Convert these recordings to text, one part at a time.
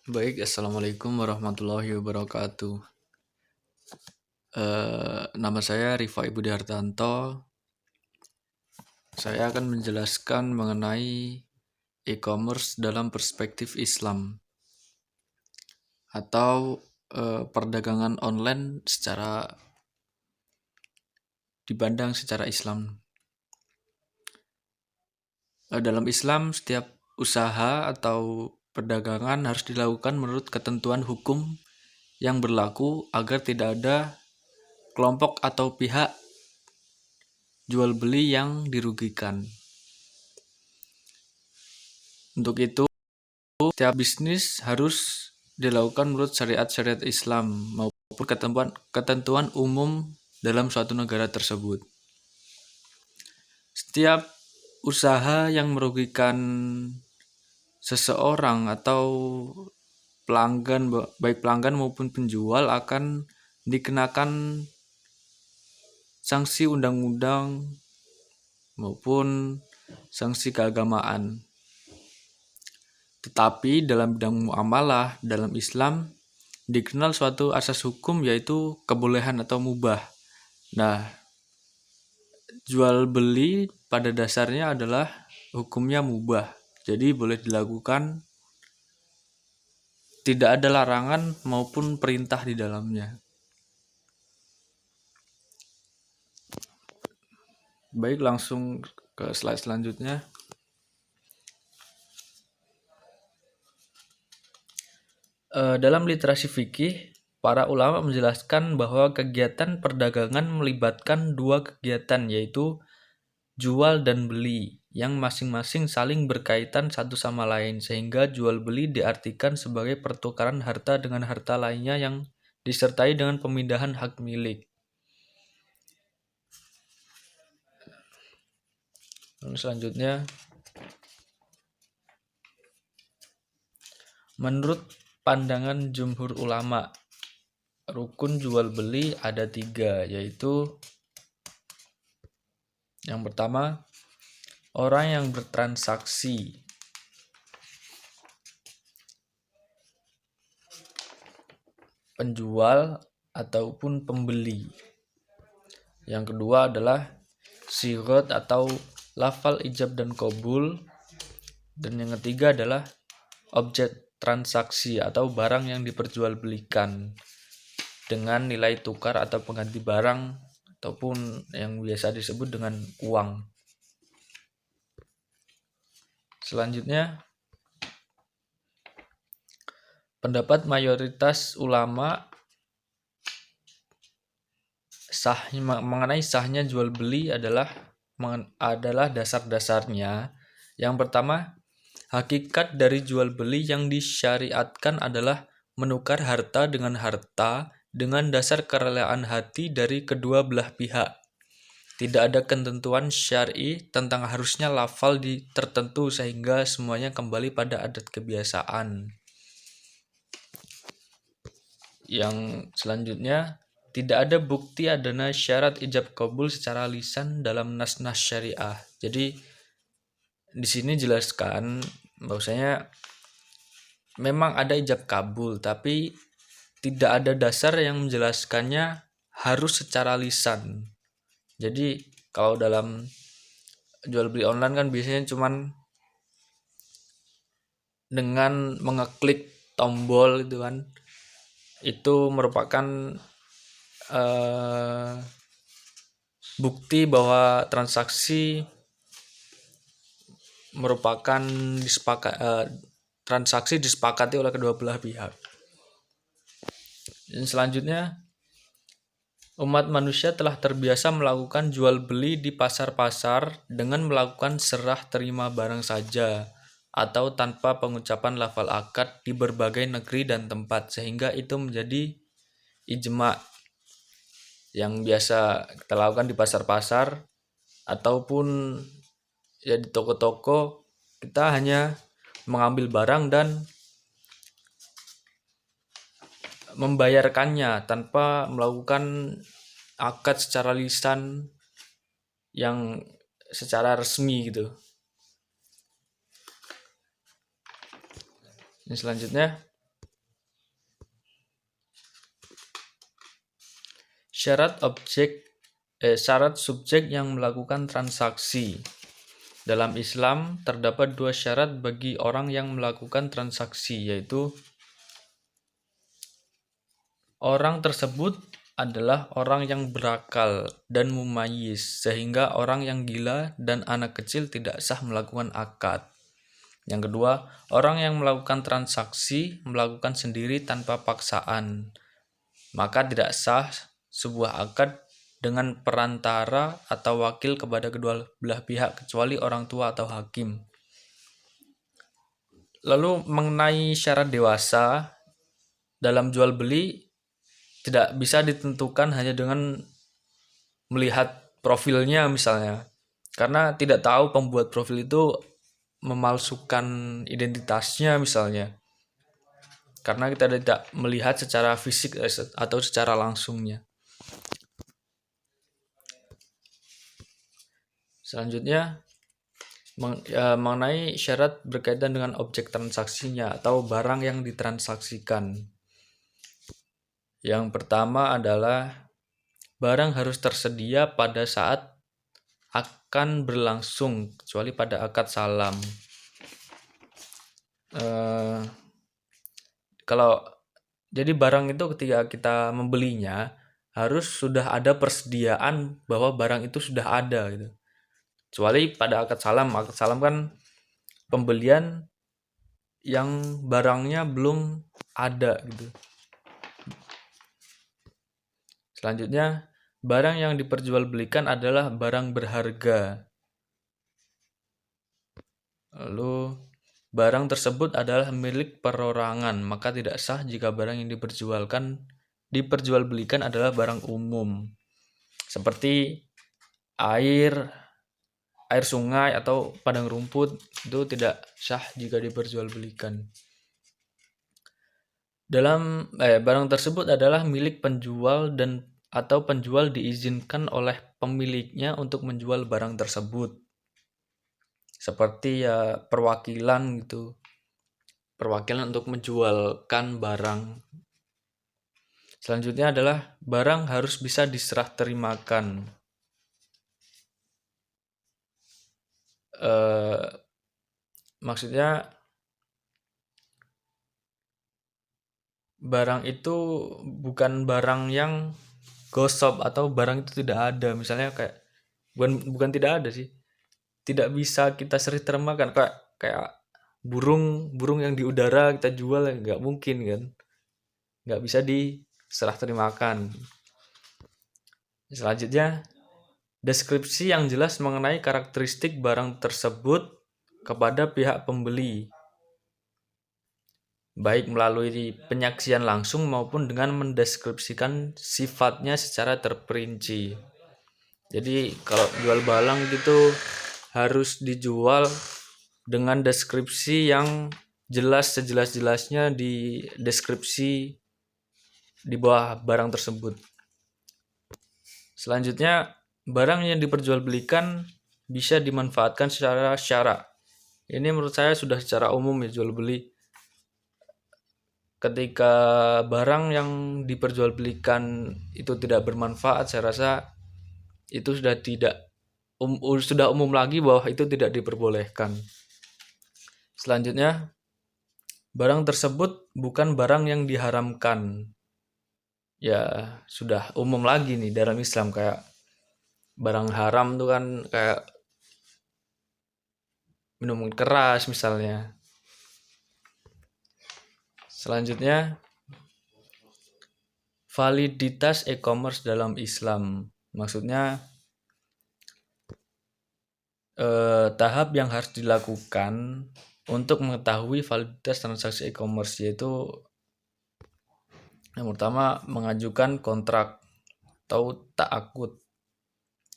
Baik, Assalamualaikum warahmatullahi wabarakatuh. Nama saya Rifai Budi Hartanto. Saya akan menjelaskan mengenai e-commerce dalam perspektif Islam atau perdagangan online dipandang secara Islam. Dalam Islam, setiap usaha atau perdagangan harus dilakukan menurut ketentuan hukum yang berlaku agar tidak ada kelompok atau pihak jual beli yang dirugikan. Untuk itu, setiap bisnis harus dilakukan menurut syariat-syariat Islam maupun ketentuan umum dalam suatu negara tersebut. Setiap usaha yang merugikan seseorang atau pelanggan, baik pelanggan maupun penjual, akan dikenakan sanksi undang-undang maupun sanksi keagamaan. Tetapi dalam bidang muamalah dalam Islam dikenal suatu asas hukum, yaitu kebolehan atau mubah. Nah, jual beli pada dasarnya adalah hukumnya mubah. Jadi boleh dilakukan, tidak ada larangan maupun perintah di dalamnya. Baik, langsung ke slide selanjutnya. Dalam literasi fikih, para ulama menjelaskan bahwa kegiatan perdagangan melibatkan dua kegiatan, yaitu jual dan beli, yang masing-masing saling berkaitan satu sama lain, sehingga jual beli diartikan sebagai pertukaran harta dengan harta lainnya yang disertai dengan pemindahan hak milik. Selanjutnya, menurut pandangan jumhur ulama, rukun jual beli ada 3, yaitu yang pertama, orang yang bertransaksi. Penjual ataupun pembeli. Yang kedua adalah sigot atau lafal ijab dan qabul. Dan yang ketiga adalah objek transaksi atau barang yang diperjualbelikan dengan nilai tukar atau pengganti barang ataupun yang biasa disebut dengan uang. Selanjutnya, pendapat mayoritas ulama mengenai sahnya jual beli adalah dasar-dasarnya. Yang pertama, hakikat dari jual beli yang disyariatkan adalah menukar harta dengan dasar kerelaan hati dari kedua belah pihak. Tidak ada ketentuan syar'i tentang harusnya lafal tertentu sehingga semuanya kembali pada adat kebiasaan. Yang selanjutnya, tidak ada bukti adanya syarat ijab qabul secara lisan dalam nas-nas syariah. Jadi di sini jelaskan bahwasanya memang ada ijab kabul, tapi tidak ada dasar yang menjelaskannya harus secara lisan. Jadi kalau dalam jual beli online kan biasanya cuman dengan mengeklik tombol itu kan, itu merupakan bukti bahwa transaksi merupakan transaksi disepakati oleh kedua belah pihak. Dan selanjutnya, umat manusia telah terbiasa melakukan jual beli di pasar-pasar dengan melakukan serah terima barang saja atau tanpa pengucapan lafal akad di berbagai negeri dan tempat, sehingga itu menjadi ijma yang biasa kita lakukan di pasar-pasar ataupun ya di toko-toko. Kita hanya mengambil barang dan membayarkannya tanpa melakukan akad secara lisan yang secara resmi gitu. Ini selanjutnya, Syarat subjek yang melakukan transaksi. Dalam Islam terdapat 2 syarat bagi orang yang melakukan transaksi, yaitu orang tersebut adalah orang yang berakal dan mumayyiz, sehingga orang yang gila dan anak kecil tidak sah melakukan akad. Yang kedua, orang yang melakukan transaksi melakukan sendiri tanpa paksaan, maka tidak sah sebuah akad dengan perantara atau wakil kepada kedua belah pihak kecuali orang tua atau hakim. Lalu mengenai syarat dewasa dalam jual beli tidak bisa ditentukan hanya dengan melihat profilnya misalnya, karena tidak tahu pembuat profil itu memalsukan identitasnya misalnya, karena kita tidak melihat secara fisik atau secara langsungnya. Selanjutnya mengenai syarat berkaitan dengan objek transaksinya atau barang yang ditransaksikan. Yang pertama adalah barang harus tersedia pada saat akan berlangsung, kecuali pada akad salam. Jadi barang itu ketika kita membelinya harus sudah ada persediaan bahwa barang itu sudah ada gitu. Kecuali pada akad salam kan pembelian yang barangnya belum ada gitu. Selanjutnya, barang yang diperjualbelikan adalah barang berharga. Lalu, barang tersebut adalah milik perorangan, maka tidak sah jika barang yang diperjualbelikan adalah barang umum. Seperti air sungai atau padang rumput itu tidak sah jika diperjualbelikan. Barang tersebut adalah milik penjual atau penjual diizinkan oleh pemiliknya untuk menjual barang tersebut. Seperti perwakilan gitu. Perwakilan untuk menjualkan barang. Selanjutnya adalah barang harus bisa diserah terimakan. Maksudnya barang itu bukan barang yang gosip atau barang itu tidak ada. Misalnya kayak bukan tidak ada sih. Tidak bisa kita serah terimakan kayak burung yang di udara kita jual, nggak mungkin kan. Nggak bisa diserah terimakan. Selanjutnya, deskripsi yang jelas mengenai karakteristik barang tersebut kepada pihak pembeli, baik melalui penyaksian langsung maupun dengan mendeskripsikan sifatnya secara terperinci. Jadi kalau jual barang gitu harus dijual dengan deskripsi yang jelas, sejelas-jelasnya di deskripsi di bawah barang tersebut. Selanjutnya, barang yang diperjualbelikan bisa dimanfaatkan secara syara. Ini menurut saya sudah secara umum ya jual beli. Ketika barang yang diperjualbelikan itu tidak bermanfaat, saya rasa itu sudah umum lagi bahwa itu tidak diperbolehkan. Selanjutnya, barang tersebut bukan barang yang diharamkan. Ya, sudah umum lagi nih dalam Islam, kayak barang haram tuh kan kayak minuman keras misalnya. Selanjutnya, validitas e-commerce dalam Islam. Maksudnya tahap yang harus dilakukan untuk mengetahui validitas transaksi e-commerce, yaitu yang pertama mengajukan kontrak atau ta'aqud.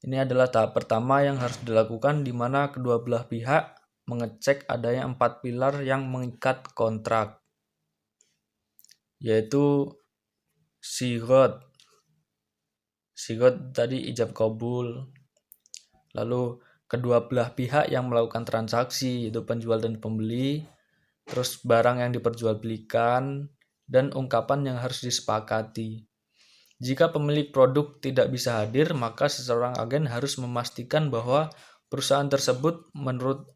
Ini adalah tahap pertama yang harus dilakukan di mana kedua belah pihak mengecek adanya 4 pilar yang mengikat kontrak, yaitu sigot tadi ijab kabul. Lalu kedua belah pihak yang melakukan transaksi, yaitu penjual dan pembeli, terus barang yang diperjualbelikan, dan ungkapan yang harus disepakati. Jika pemilik produk tidak bisa hadir, maka seseorang agen harus memastikan bahwa perusahaan tersebut menurut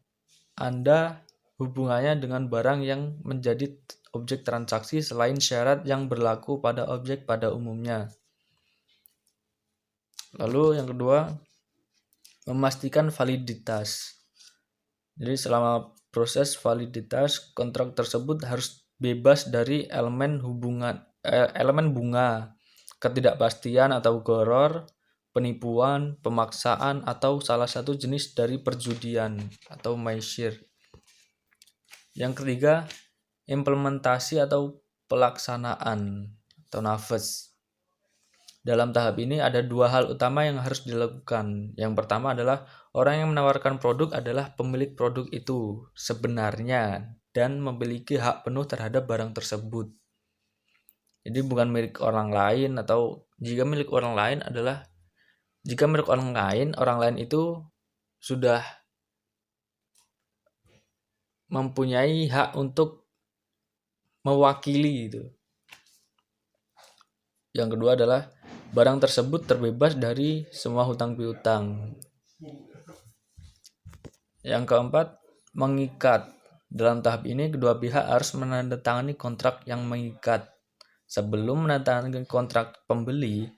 Anda hubungannya dengan barang yang menjadi objek transaksi selain syarat yang berlaku pada objek pada umumnya. Lalu yang kedua, memastikan validitas. Jadi selama proses validitas, kontrak tersebut harus bebas dari elemen bunga, ketidakpastian atau gharar, penipuan, pemaksaan, atau salah satu jenis dari perjudian atau maisir. Yang ketiga, implementasi atau pelaksanaan atau nafas. Dalam tahap ini ada dua hal utama yang harus dilakukan. Yang pertama adalah orang yang menawarkan produk adalah pemilik produk itu sebenarnya dan memiliki hak penuh terhadap barang tersebut. Jadi bukan milik orang lain, atau jika milik orang lain itu sudah mempunyai hak untuk mewakili itu. Yang kedua adalah barang tersebut terbebas dari semua hutang piutang. Yang keempat, mengikat. Dalam tahap ini kedua pihak harus menandatangani kontrak yang mengikat. Sebelum menandatangani kontrak pembeli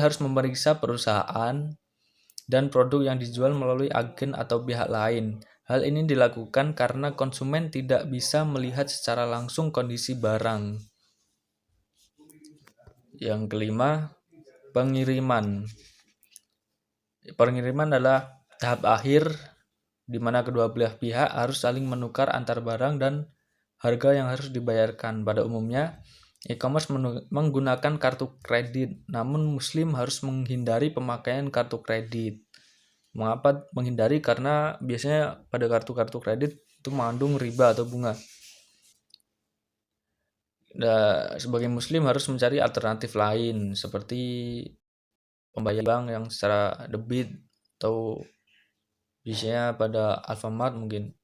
harus memeriksa perusahaan dan produk yang dijual melalui agen atau pihak lain. Hal ini dilakukan karena konsumen tidak bisa melihat secara langsung kondisi barang. Yang kelima, pengiriman. Pengiriman adalah tahap akhir di mana kedua belah pihak harus saling menukar antar barang dan harga yang harus dibayarkan. Pada umumnya, e-commerce menggunakan kartu kredit, namun Muslim harus menghindari pemakaian kartu kredit. Mengapa menghindari? Karena biasanya pada kartu-kartu kredit itu mengandung riba atau bunga. Sebagai Muslim harus mencari alternatif lain seperti pembayaran bank yang secara debit atau biasanya pada Alfamart mungkin.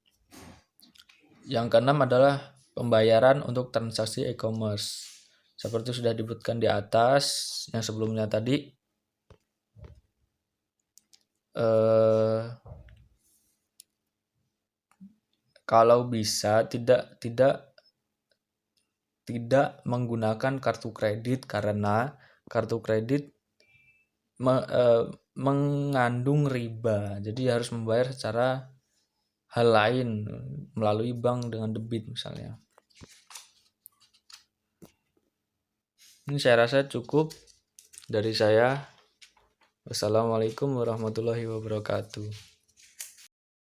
Yang keenam adalah pembayaran untuk transaksi e-commerce. Seperti sudah disebutkan di atas yang sebelumnya tadi, kalau bisa tidak menggunakan kartu kredit karena kartu kredit mengandung riba. Jadi harus membayar secara hal lain melalui bank dengan debit misalnya. Ini saya rasa cukup dari saya. Wassalamualaikum warahmatullahi wabarakatuh.